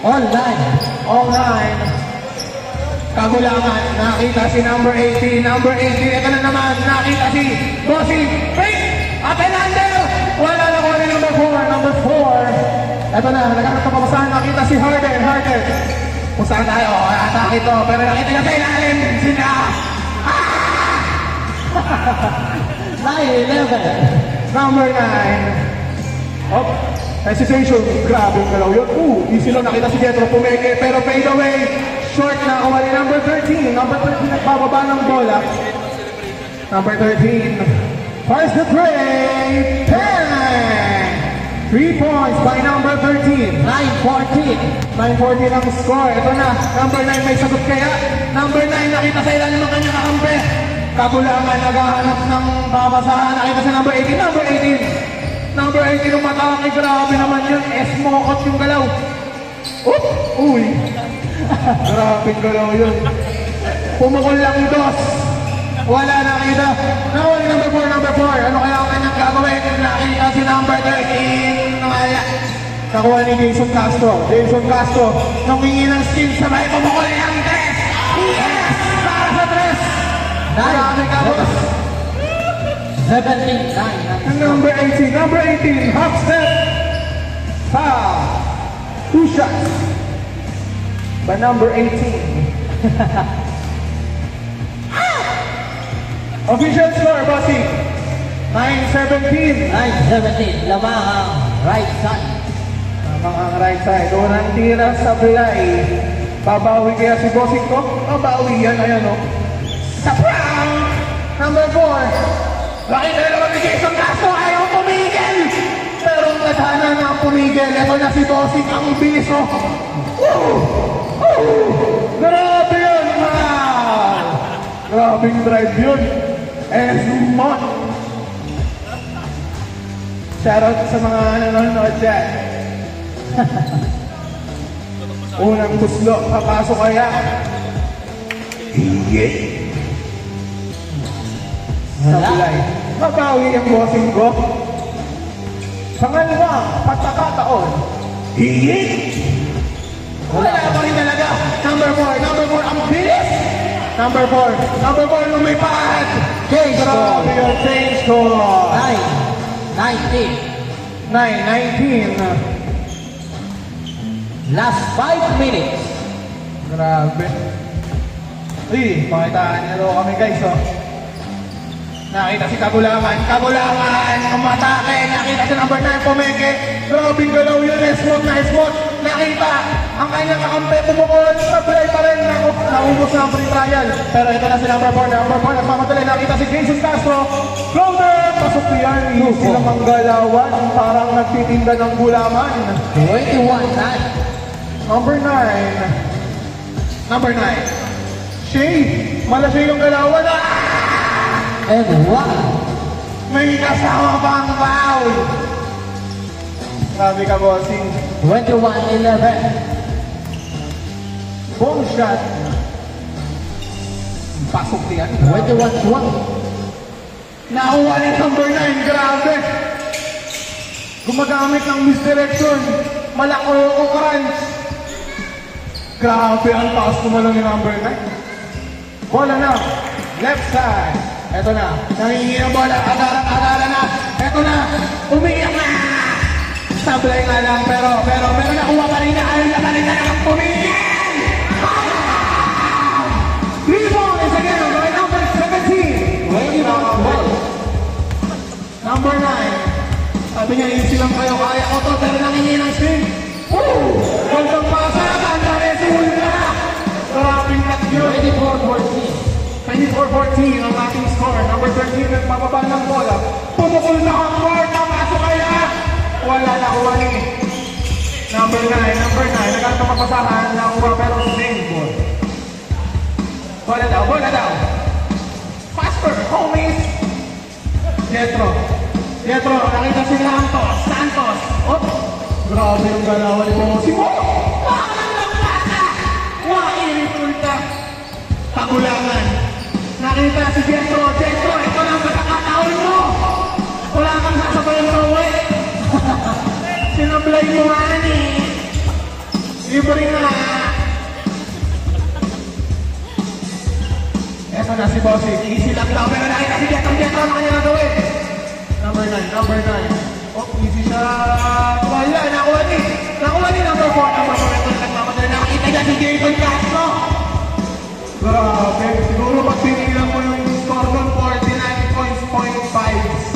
All 9. Online. Kagulangan. Nakita si number 18. Number 18. Ito na naman. Nakita si Bossy Frank Apelander. Wala na ko rin number 4. Number 4. Ito na. Nagkaroon pa pasahan. Nakita si Harden. Harden. Kung saan tayo? Atake ito. Pero nakita niya sa ilalim. Sina. 9-11. Number 9. Oh, hesitation. Grabe yung galaw yun. Easy lang. Nakita si Jetro pumeke. Pero fade away. Short na kuha ni number 13. Number 13 nagbababa ng bola. Number 13. Fires the tray. 10. 3 points by number 13. 9-14. 9-14 ang score. Ito na. Number 9 may sagot kaya. Number 9 nakita sa ilalim ng kanyang kakampi. Kagulangan naghahanap ng babasahan. Nakita sa number 18. Number 18. Number 18 yung matake. Grabe naman yun. Esmokot yung galaw. Oop! Uy! Grabe yung galaw yun. Pumukol lang yung dos. Wala nakita. Nawali number 4. Number 4. Ano kaya ang kanyang gagawin? Nakita si number 13. Nawala. Nakuha ni Jason Castro. Jason Castro. Nung hingi ng skin, sabay pumukol lang yung 3. Yes! Para sa 3. Grabe ka, boss. 17-9. Number 18. Number 18. Half step. Foul. 2 shots. By number 18. Official score, Bossy. 9-17. 9-17. Lamang ang right side. Mga right side. Unang tira sa bilay. Babawi kaya si Bossing ko? Babawi yan. Ayan o. Sa Brown. Number 4. Nakita na naman ni Jason Castro. Ayaw tumigil. Pero ang tadhana na pumigil. Ito na si Bossing. Ang bilis o. Grabe yun. Grabing drive yun. Esmot. Shoutout sa mga nanonood dyan. Unang buslo, papasok kaya. Higit. Sablay. Mabawi ang bossing ko. Pangalawang pagkakataon. Higit. Wala pa rin talaga. Number 4. Number 4. Ang bilis. Number 4. Number 4 lumipad. Change score. Grabe yung change score. 9-19. 9-19. Last 5 minutes. Grabe. Uy, pakitaan niyo daw kami guys, oh. Nakita si Kagulangan. Kagulangan, umatake. Nakita si number 9, pumeke. Grabe galaw yun, esmot na esmot. Nakita ang kanyang kakampi, pumukol. Sablay pa rin. Naubos na ang free trial. Pero ito na si number 4. Number 4, nagmamadali. Nakita si Jason Castro. Floater! Pasok yan. Easy lang ang galawan. Parang nagtitinda ng gulaman. 21-9. Number 9. Number 9. Shay. Malasay yung galawan. And 1. May kasama pang foul. Grabe ka, bossing. 21-11. Bong shot. Pasok niyan. 21-12. Nakuha ni number 9. Grabe. Gumagamit ng misdirection. Malako o crunch. Grabe ang taas kumalong ni number 9. Bola na. Left side. Eto na. Nangingi ang bola. Agara na. Eto na. Umiiyak na. Sablay nga lang. Pero nakuha pa rin na. Ayaw na pa rin na naman pumigil. 3 points again by number 17. 21-12. Number 9. Sabi niya, easy lang kayo. Kaya ko to. Pero nangingi ng screen. Woo! Gandang pasa. Ganda rin si Hulga. Maraming net yun. 24-14. 24-14 ang ating score. Number 13 nagpapaba ng bola. Pumukul na ang court. Napasok kaya. Wala na kuha ni. Number 9. Nagkatapapasahan na kuha pero same ball. Bola daw. Faster, homies. Jetro, nakita si Santos. Oh, grabe yung galawan ni Bossy mo. Iritulta. Kagulangan. Nakita si Jetro, ito na ang pagkakataon mo. Wala kang sasabayan sa uwi. Sinablay mo nga ni. Libre na! Eto na si Bossy. Easy lang daw. Pero nakita si Jetro. Jetro ano kanya gagawin? Number 9. Number 9. Oh, easy siya. Wala. Nakuha ni. Nakuha ni number 4. Number 4. Ito na nagmamadali. Nakita niya si Jason Castro. Grabe. Siguro pag pinigilan mo yung score doon, 49 points, 0.5.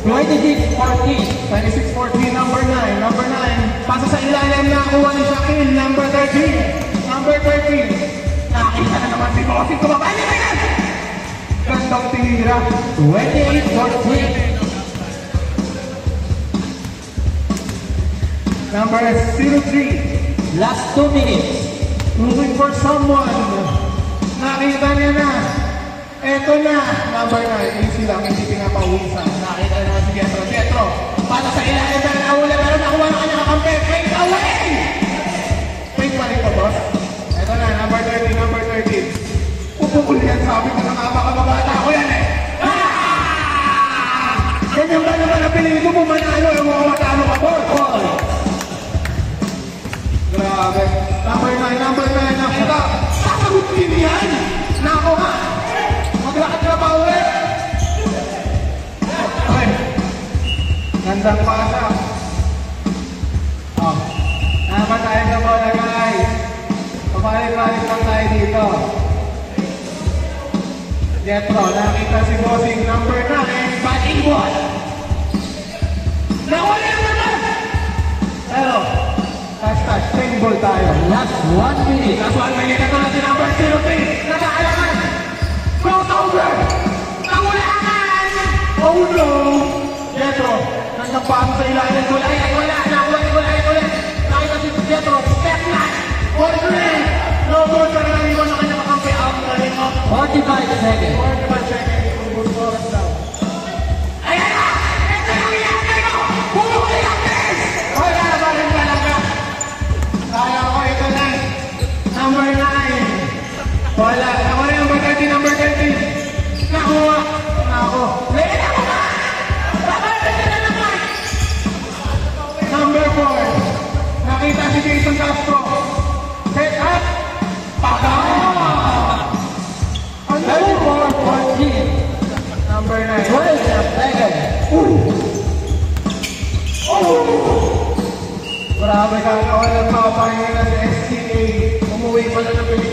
26-14. 26-14, number 9. Number 9. Pasa sa ilalim na kuha ni Shaquille. Number 13. Number 13. Nakita na naman si Bossy. Kumabali na yan! Gandang tira. 28-14. Number 03. Last 2 minutes. Looking for someone. Nakita niya na. Eto na. Number 9. Easy lang. Hindi pinapawisan. Nakita na naman si Jetro. Jetro. Pasa sa ilalim na nakawala. Pero nakuha na kanya kakampi. Fake away! Fake pa rin ka, boss? Eto na. Number 13. Number 13. Upukul yan. Sabi ko na nga baka mabata ko yan eh. Ganyan ba naman ang pinili ko pumanalo? Yung mga matalo ka, boss? Grabe. Number 9. Number 9. Nakita. Sasagot din yan. Nako nga. Maglakad ka pa ulit. Okay. Gandang pasa. Oh. Naman tayo sa bola, guys. Pabalik-balik lang tayo dito. Jetro, nakita si Bossing. Number 9. Batting ball. Nawala naman. Pero, touch, ping ball tayo. Last 1 minute. Last 1 minute. Ito na si number 03. Nag-aalaman. Crossover. Nakulaan. Oh no. Jetro, nagnapaso sa ilalim. Wala. Nakuha ni ulit. Nakita si Jetro. Step line. All three. No goal pa rin ang iwan na kanya makampi. Out na rin. 45 seconds. 45 seconds. Good oras daw. Ayan na! Ito yung iyakin mo! Pumuli ang test! Wala ba rin talaga? Kaya ko ito na. Number 9. Wala. Ako rin number 30. Number 30. Nakuha. Nako. Late ako ba? Bakit ito na naman? Number 4. Nakita si Jason Castro. Set up. Pagka. 34-14. Number 9. 12 seconds. Grabe ka, walang mapapahinga na si SCA. Umuwi pa na ng Pilipinas.